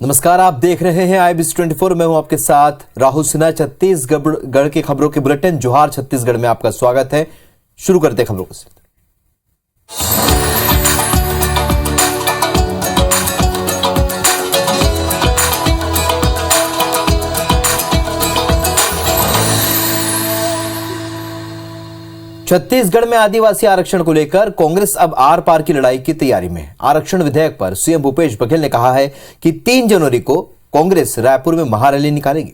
नमस्कार, आप देख रहे हैं IBC24। मैं हूं आपके साथ राहुल सिन्हा। छत्तीसगढ़ की खबरों के बुलेटिन जोहार छत्तीसगढ़ में आपका स्वागत है। शुरू करते हैं खबरों को। छत्तीसगढ़ में आदिवासी आरक्षण को लेकर कांग्रेस अब आर पार की लड़ाई की तैयारी में है। आरक्षण विधेयक पर सीएम भूपेश बघेल ने कहा है कि 3 जनवरी को कांग्रेस रायपुर में महारैली निकालेगी।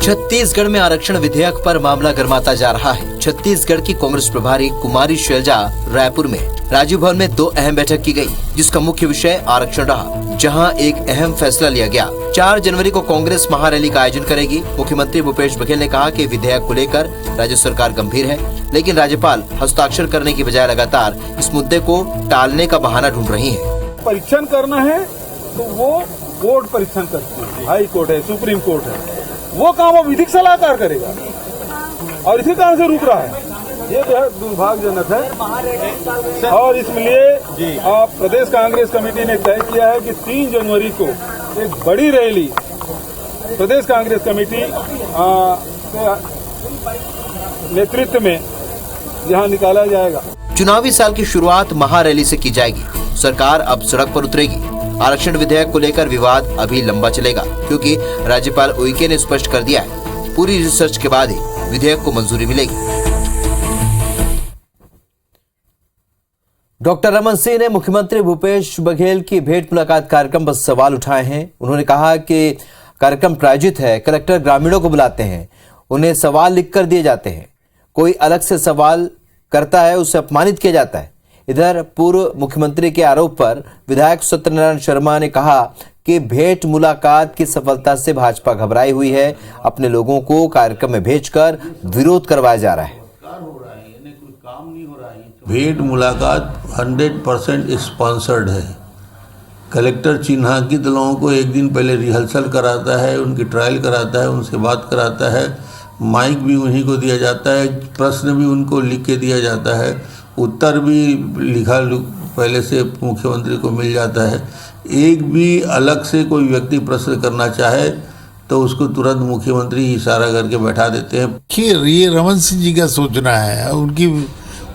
छत्तीसगढ़ में आरक्षण विधेयक पर मामला गर्माता जा रहा है। छत्तीसगढ़ की कांग्रेस प्रभारी कुमारी शैलजा रायपुर में राजीव भवन में 2 अहम बैठक की गई, जिसका मुख्य विषय आरक्षण रहा, जहां एक अहम फैसला लिया गया। 4 जनवरी को कांग्रेस महारैली का आयोजन करेगी। मुख्यमंत्री भूपेश बघेल ने कहा कि विधेयक को लेकर राज्य सरकार गंभीर है, लेकिन राज्यपाल हस्ताक्षर करने की बजाय लगातार इस मुद्दे को टालने का बहाना ढूंढ रही है। परीक्षण करना है तो वो कोर्ट परीक्षण करती है, हाई कोर्ट है, सुप्रीम कोर्ट है, वो काम अब विधिक सलाहकार करेगा और इसी कारण से रुक रहा है। ये जो है दुर्भाग्यजनक है और इसलिए प्रदेश कांग्रेस कमेटी ने तय किया है कि 3 जनवरी को एक बड़ी रैली प्रदेश कांग्रेस कमेटी के नेतृत्व में यहाँ निकाला जाएगा। चुनावी साल की शुरुआत महारैली से की जाएगी। सरकार अब सड़क पर उतरेगी। आरक्षण विधेयक को लेकर विवाद अभी लंबा चलेगा, क्योंकि राज्यपाल उइके ने स्पष्ट कर दिया है पूरी रिसर्च के बाद ही विधेयक को मंजूरी मिलेगी। डॉक्टर रमन सिंह ने मुख्यमंत्री भूपेश बघेल की भेंट मुलाकात कार्यक्रम पर सवाल उठाए हैं। उन्होंने कहा कि कार्यक्रम प्रायोजित है, कलेक्टर ग्रामीणों को बुलाते हैं, उन्हें सवाल लिखकर दिए जाते हैं, कोई अलग से सवाल करता है उसे अपमानित किया जाता है। इधर पूर्व मुख्यमंत्री के आरोप पर विधायक सत्यनारायण शर्मा ने कहा कि भेंट मुलाकात की सफलता से भाजपा घबराई हुई है, अपने लोगों को कार्यक्रम में भेजकर विरोध करवाया जा रहा है। भेंट मुलाकात 100% स्पॉन्सर्ड है। कलेक्टर चिन्हांकित लोगों को एक दिन पहले रिहर्सल कराता है, उनकी ट्रायल कराता है, उनसे बात कराता है, माइक भी उन्हीं को दिया जाता है, प्रश्न भी उनको लिख के दिया जाता है, उत्तर भी लिखा पहले से मुख्यमंत्री को मिल जाता है। एक भी अलग से कोई व्यक्ति प्रश्न करना चाहे तो उसको तुरंत मुख्यमंत्री इशारा करके बैठा देते हैं। ये रमन सिंह जी का सोचना है,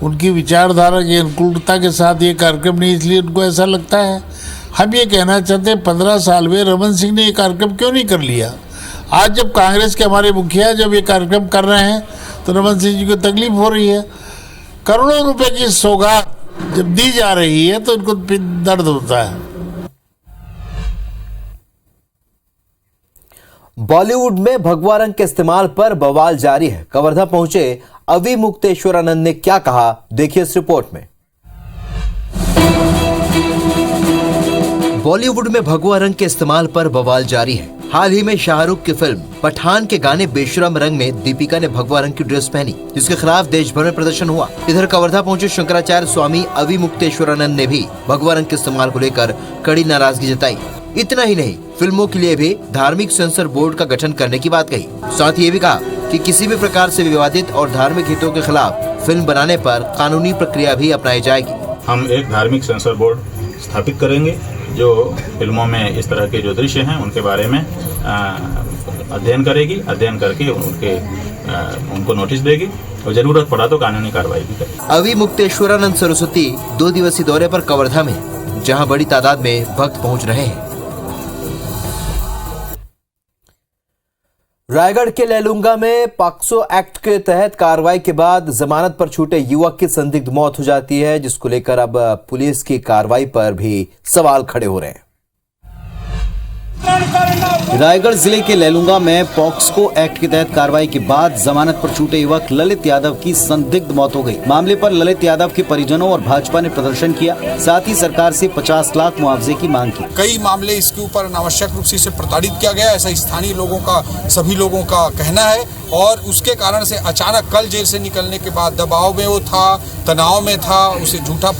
उनकी विचारधारा की अनुकूलता के साथ ये कार्यक्रम नहीं, इसलिए उनको ऐसा लगता है। हम ये कहना चाहते हैं 15 साल में रमन सिंह ने ये कार्यक्रम क्यों नहीं कर लिया। आज जब कांग्रेस के हमारे मुखिया जब ये कार्यक्रम कर रहे हैं तो रमन सिंह जी को तकलीफ हो रही है। करोड़ों रुपए की सौगात जब दी जा रही है तो इनको दर्द होता है। बॉलीवुड में भगवा रंग के इस्तेमाल पर बवाल जारी है। कवर्धा पहुंचे अवि मुक्तेश्वरानंद ने क्या कहा, देखिए इस रिपोर्ट में। बॉलीवुड में भगवा रंग के इस्तेमाल पर बवाल जारी है। हाल ही में शाहरुख की फिल्म पठान के गाने बेशरम रंग में दीपिका ने भगवा रंग की ड्रेस पहनी, जिसके खिलाफ देश भर में प्रदर्शन हुआ। इधर कवर्धा पहुंचे शंकराचार्य स्वामी अवि मुक्तेश्वरानंद ने भी भगवा रंग के इस्तेमाल को लेकर कड़ी नाराजगी जताई। इतना ही नहीं, फिल्मों के लिए भी धार्मिक सेंसर बोर्ड का गठन करने की बात कही। साथ ही ये भी कहा कि किसी भी प्रकार से विवादित और धार्मिक हितों के खिलाफ फिल्म बनाने पर कानूनी प्रक्रिया भी अपनाई जाएगी। हम एक धार्मिक सेंसर बोर्ड स्थापित करेंगे जो फिल्मों में इस तरह के जो दृश्य हैं उनके बारे में अध्ययन करेगी, अध्ययन करके उनको नोटिस देगी और जरूरत पड़ा तो कानूनी कार्रवाई भी करेगी। अवि मुक्तेश्वरानंद सरस्वती 2 दिवसीय दौरे पर कवर्धा में, जहां बड़ी तादाद में भक्त पहुंच रहे हैं। रायगढ़ के लेलुंगा में पॉक्सो एक्ट के तहत कार्रवाई के बाद जमानत पर छूटे युवक की संदिग्ध मौत हो जाती है, जिसको लेकर अब पुलिस की कार्रवाई पर भी सवाल खड़े हो रहे हैं। रायगढ़ जिले के लेलुंगा में पॉक्सो एक्ट के तहत कार्रवाई के बाद जमानत पर छूटे युवक ललित यादव की संदिग्ध मौत हो गई। मामले पर ललित यादव के परिजनों और भाजपा ने प्रदर्शन किया, साथ ही सरकार से 50 लाख मुआवजे की मांग की। कई मामले इसके ऊपर अनावश्यक रूप से इसे प्रताड़ित किया गया, ऐसा स्थानीय लोगों का, सभी लोगों का कहना है और उसके कारण से अचानक कल जेल से निकलने के बाद दबाव में वो था, तनाव में था, उसे झूठा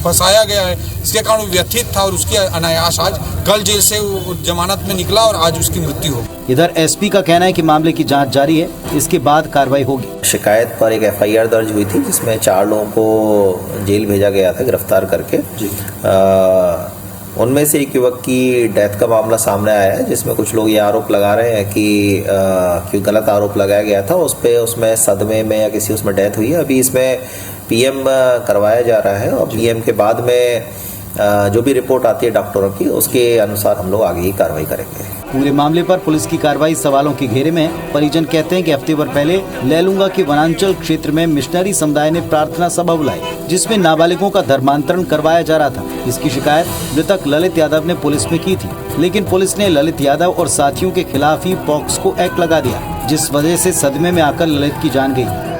फंसाया गया है, इसके कारण वो व्यथित था और उसकी अनायास आज कल जेल से जमानत में निकला और आज उसकी मृत्यु हो गई। इधर एसपी का कहना है कि मामले की जांच जारी है, इसके बाद कार्रवाई होगी। शिकायत पर एक एफआईआर दर्ज हुई थी जिसमें 4 लोगों को जेल भेजा गया था गिरफ्तार करके। उनमें से एक युवक की डेथ का मामला सामने आया है, जिसमें कुछ लोग ये आरोप लगा रहे हैं कि गलत आरोप लगाया गया था उस पे, उसमें सदमे में या किसी उसमें डेथ हुई है। अभी इसमें पीएम करवाया जा रहा है और पीएम के बाद में जो भी रिपोर्ट आती है डॉक्टरों की, उसके अनुसार हम लोग आगे ही कार्रवाई करेंगे। पूरे मामले पर पुलिस की कार्रवाई सवालों के घेरे में है। परिजन कहते हैं कि हफ्ते भर पहले लैलूंगा के वनांचल क्षेत्र में मिशनरी समुदाय ने प्रार्थना सभा बुलाई, जिसमें नाबालिगों का धर्मांतरण करवाया जा रहा था। इसकी शिकायत मृतक ललित यादव ने पुलिस में की थी, लेकिन पुलिस ने ललित यादव और साथियों के खिलाफ ही पॉक्सो एक्ट लगा दिया, जिस वजह से सदमे में आकर ललित की जान गई।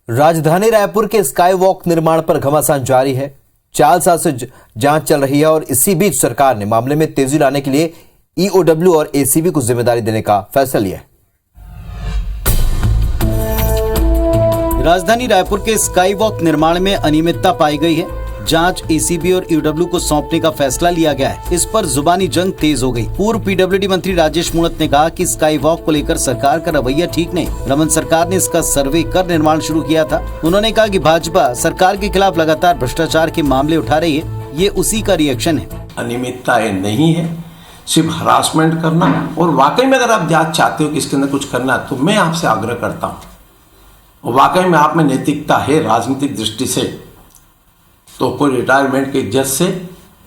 राजधानी रायपुर के स्काई वॉक निर्माण पर घमासान जारी है। 4 साल से जांच चल रही है और इसी बीच सरकार ने मामले में तेजी लाने के लिए ईओडब्ल्यू और एसीबी को जिम्मेदारी देने का फैसला लिया है। राजधानी रायपुर के स्काई वॉक निर्माण में अनियमितता पाई गई है। जांच एसीबी और ईओडब्ल्यू को सौंपने का फैसला लिया गया है। इस पर जुबानी जंग तेज हो गई। पूर्व पीडब्ल्यूडी मंत्री राजेश मूणत ने कहा कि स्काई वॉक को लेकर सरकार का रवैया ठीक नहीं। रमन सरकार ने इसका सर्वे कर निर्माण शुरू किया था। उन्होंने कहा कि भाजपा सरकार के खिलाफ लगातार भ्रष्टाचार के मामले उठा रही है, ये उसी का रिएक्शन है। अनियमितताएं नहीं है, सिर्फ हरासमेंट करना। और वाकई में अगर आप जांच चाहते हो कि इसके अंदर कुछ करना, तो मैं आपसे आग्रह करता हूँ, और वाकई में आप में नैतिकता है राजनीतिक दृष्टि से, तो कोई रिटायरमेंट के जज से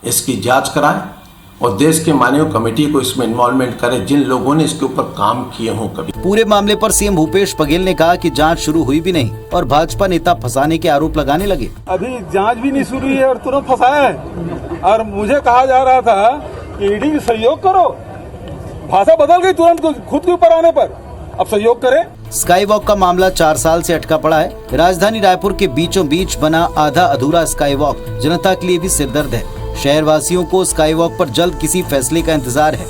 इसकी जांच कराए और देश के माननीय कमेटी को इसमें इन्वॉल्वमेंट करे, जिन लोगों ने इसके ऊपर काम किए हों। कभी पूरे मामले पर सीएम भूपेश बघेल ने कहा कि जांच शुरू हुई भी नहीं और भाजपा नेता फंसाने के आरोप लगाने लगे। अभी जांच भी नहीं शुरू हुई है और तुरंत फंसाया है। और मुझे कहा जा रहा था कि ईडी भी सहयोग करो, भाषा बदल गई तुरंत खुद के ऊपर आने पर, अब सहयोग करें। स्काई वॉक का मामला 4 साल से अटका पड़ा है। राजधानी रायपुर के बीचों बीच बना आधा अधूरा स्काई वॉक जनता के लिए भी सिरदर्द है। शहर वासियों को स्काई वॉक पर जल्द किसी फैसले का इंतजार है।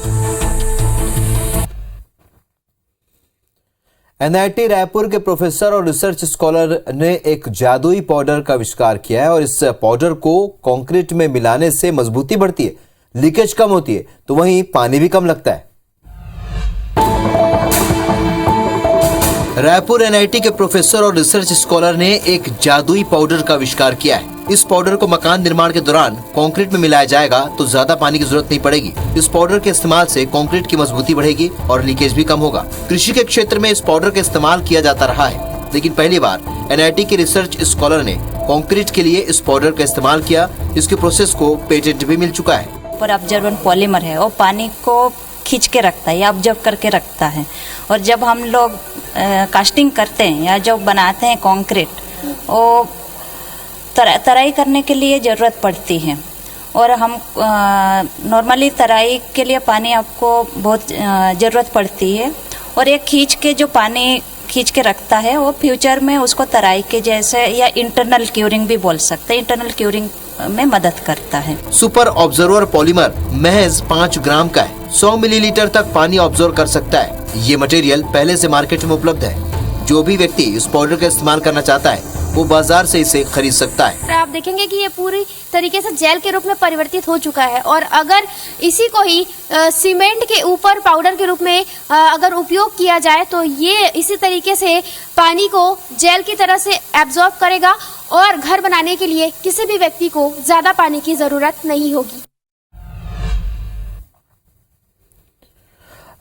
एनआईटी रायपुर के प्रोफेसर और रिसर्च स्कॉलर ने एक जादुई पाउडर का आविष्कार किया है और इस पाउडर को कंक्रीट में मिलाने से मजबूती बढ़ती है, लीकेज कम होती है, तो वहीं पानी भी कम लगता है। रायपुर एनआईटी के प्रोफेसर और रिसर्च स्कॉलर ने एक जादुई पाउडर का आविष्कार किया है। इस पाउडर को मकान निर्माण के दौरान कंक्रीट में मिलाया जाएगा तो ज्यादा पानी की जरूरत नहीं पड़ेगी। इस पाउडर के इस्तेमाल से कंक्रीट की मजबूती बढ़ेगी और लीकेज भी कम होगा। कृषि के क्षेत्र में इस पाउडर का इस्तेमाल किया जाता रहा है, लेकिन पहली बार एनआईटी के रिसर्च स्कॉलर ने कंक्रीट के लिए इस पाउडर का इस्तेमाल किया। इसके प्रोसेस को पेटेंट भी मिल चुका है। पर ऑब्जर्वेंट पॉलीमर है और पानी को खींच के रखता है या ऑब्जर्व करके रखता है। और जब हम लोग कास्टिंग करते हैं या जब बनाते हैं कंक्रीट, वो तराई करने के लिए ज़रूरत पड़ती है। और हम नॉर्मली तराई के लिए पानी आपको बहुत ज़रूरत पड़ती है। और एक खींच के जो पानी खींच के रखता है वो फ्यूचर में उसको तराई के जैसे या इंटरनल क्यूरिंग भी बोल सकते हैं, इंटरनल क्यूरिंग में मदद करता है। सुपर ऑब्जर्वर पॉलीमर महज 5 ग्राम का है, 100 मिलीलीटर तक पानी ऑब्जर्व कर सकता है। ये मटेरियल पहले से मार्केट में उपलब्ध है। जो भी व्यक्ति इस पाउडर का इस्तेमाल करना चाहता है वो बाजार से इसे खरीद सकता है। आप देखेंगे कि ये पूरी तरीके से जेल के रूप में परिवर्तित हो चुका है। और अगर इसी को ही सीमेंट के ऊपर पाउडर के रूप में अगर उपयोग किया जाए तो ये इसी तरीके से पानी को जेल की तरह से एब्जॉर्ब करेगा और घर बनाने के लिए किसी भी व्यक्ति को ज्यादा पानी की जरूरत नहीं होगी।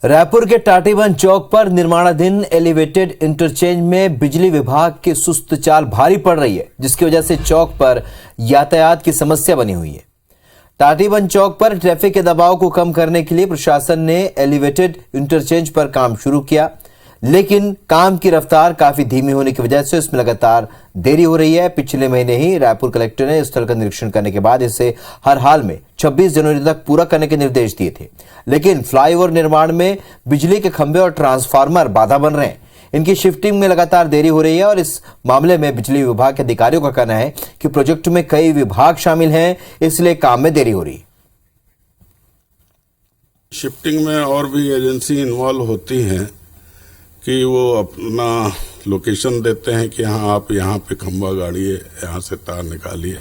रायपुर के टाटीबंध चौक पर निर्माणाधीन एलिवेटेड इंटरचेंज में बिजली विभाग की सुस्त चाल भारी पड़ रही है, जिसकी वजह से चौक पर यातायात की समस्या बनी हुई है। टाटीबंध चौक पर ट्रैफिक के दबाव को कम करने के लिए प्रशासन ने एलिवेटेड इंटरचेंज पर काम शुरू किया, लेकिन काम की रफ्तार काफी धीमी होने की वजह से इसमें लगातार देरी हो रही है। पिछले महीने ही रायपुर कलेक्टर ने स्थल का निरीक्षण करने के बाद इसे हर हाल में 26 जनवरी तक पूरा करने के निर्देश दिए थे, लेकिन फ्लाईओवर निर्माण में बिजली के खंभे और ट्रांसफार्मर बाधा बन रहे हैं। इनकी शिफ्टिंग में लगातार देरी हो रही है और इस मामले में बिजली विभाग के अधिकारियों का कहना है कि प्रोजेक्ट में कई विभाग शामिल हैं, इसलिए काम में देरी हो रही है। शिफ्टिंग में और भी एजेंसी इन्वॉल्व होती हैं कि वो अपना लोकेशन देते हैं कि हाँ आप यहाँ पे खंभा गाड़िए, यहाँ से तार निकालिए,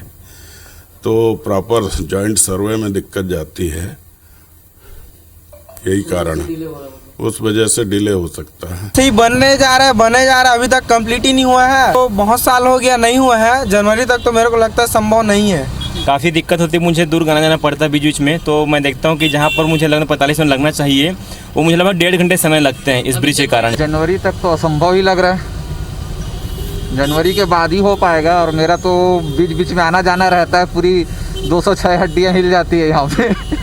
तो प्रॉपर जॉइंट सर्वे में दिक्कत जाती है, यही कारण है। उस वजह से डिले हो सकता है। सही बने जा रहा है, अभी तक कंप्लीट ही नहीं हुआ है। तो बहुत साल हो गया नहीं हुआ है, जनवरी तक तो मेरे को लगता है संभव नहीं है। काफ़ी दिक्कत होती है, मुझे दूर आना जाना पड़ता है बीच बीच में। तो मैं देखता हूँ कि जहाँ पर मुझे लगभग 45 मिनट लगना चाहिए, वो मुझे लगभग 1.5 घंटे समय लगते हैं इस ब्रिज के कारण। जनवरी तक तो असंभव ही लग रहा है, जनवरी के बाद ही हो पाएगा। और मेरा तो बीच बीच में आना जाना रहता है, पूरी 206 हड्डियाँ हिल जाती है यहाँ पे।